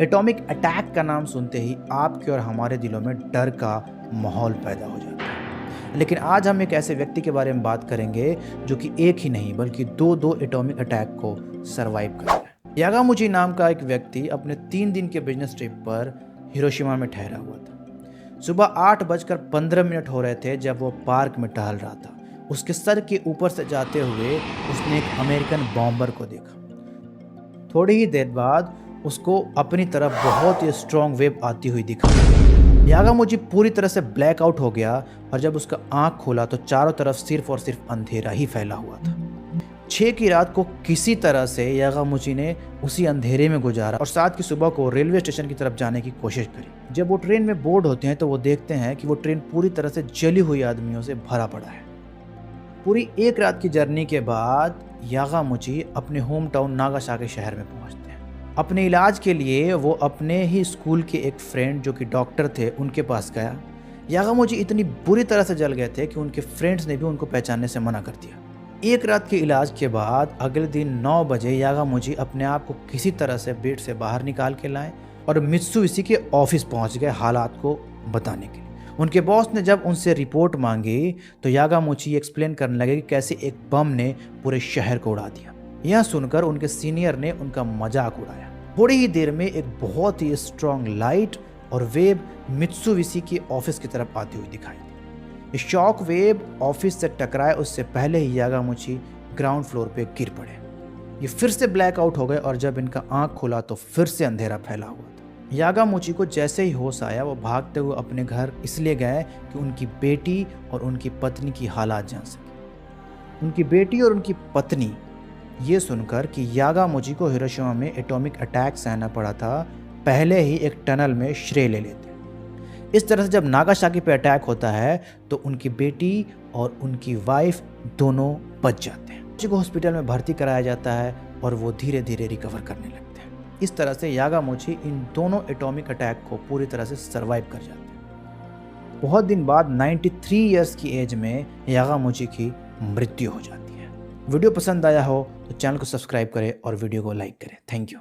Atomic attack का नाम सुनते ही आपके और हमारे दिलों में डर का माहौल पैदा हो जाता है। लेकिन आज हम एक ऐसे व्यक्ति के बारे में बात करेंगे जो कि एक ही नहीं बल्कि दो एटॉमिक अटैक को सरवाइव कर गया। यागामुची नाम का एक व्यक्ति अपने 3 दिन के बिजनेस ट्रिप पर हिरोशिमा में ठहरा हुआ था। सुबह 8:15 हो रहे थे जब वो पार्क में टहल रहा था। उसके सर के ऊपर से जाते हुए उसने एक अमेरिकन बॉम्बर को देखा। थोड़ी ही देर बाद उसको अपनी तरफ बहुत ही स्ट्रॉन्ग वेव आती हुई दिखा। यागामुची पूरी तरह से ब्लैकआउट हो गया और जब उसका आंख खोला तो चारों तरफ सिर्फ और सिर्फ अंधेरा ही फैला हुआ था। 6 की रात को किसी तरह से यागामुची ने उसी अंधेरे में गुजारा और 7 की सुबह को रेलवे स्टेशन की तरफ जाने की कोशिश करी। जब वो ट्रेन में बोर्ड होते हैं तो वो देखते हैं कि वो ट्रेन पूरी तरह से जली हुई आदमियों से भरा पड़ा है। पूरी एक रात की जर्नी के बाद यागामुची अपने होम टाउन नागासाकी शहर में पहुंचते हैं। अपने इलाज के लिए वो अपने ही स्कूल के एक फ्रेंड जो कि डॉक्टर थे उनके पास गया। यागामुची इतनी बुरी तरह से जल गए थे कि उनके फ्रेंड्स ने भी उनको पहचानने से मना कर दिया। एक रात के इलाज के बाद अगले दिन 9 बजे यागामुची अपने आप को किसी तरह से बेड से बाहर निकाल के लाए और मित्सुबिशी के ऑफिस पहुंच गए हालात को बताने के लिए। उनके बॉस ने जब उनसे रिपोर्ट मांगी तो यागामुची एक्सप्लेन करने लगे कि कैसे एक बम ने पूरे शहर को उड़ा दिया। यह सुनकर उनके सीनियर ने उनका मजाक उड़ाया। थोड़ी ही देर में एक बहुत ही स्ट्रॉन्ग लाइट और वेव मित्सुबिशी के ऑफिस की तरफ आती हुई दिखाई दी। ये शॉक वेव ऑफिस से टकराए उससे पहले ही यागामुची ग्राउंड फ्लोर पे गिर पड़े। ये फिर से ब्लैकआउट हो गए और जब इनका आंख खुला तो फिर से अंधेरा फैला हुआ था। यागामुची को जैसे ही होश आया वो भागते हुए अपने घर इसलिए गए कि उनकी बेटी और उनकी पत्नी की हालात जान सके। उनकी बेटी और उनकी पत्नी ये सुनकर कि यागामुची को हिरोशिमा में एटॉमिक अटैक सहना पड़ा था, पहले ही एक टनल में श्रेय ले लेते। इस तरह से जब नागासाकी पे अटैक होता है तो उनकी बेटी और उनकी वाइफ दोनों बच जाते हैं। उसी को हॉस्पिटल में भर्ती कराया जाता है और वो धीरे धीरे रिकवर करने लगते हैं। इस तरह से यागामुची इन दोनों एटॉमिक अटैक को पूरी तरह से सरवाइव कर जाते हैं। बहुत दिन बाद 93 ईयर्स की एज में यागामुची की मृत्यु हो जाती है। वीडियो पसंद आया हो तो चैनल को सब्सक्राइब करें और वीडियो को लाइक करें। Thank you.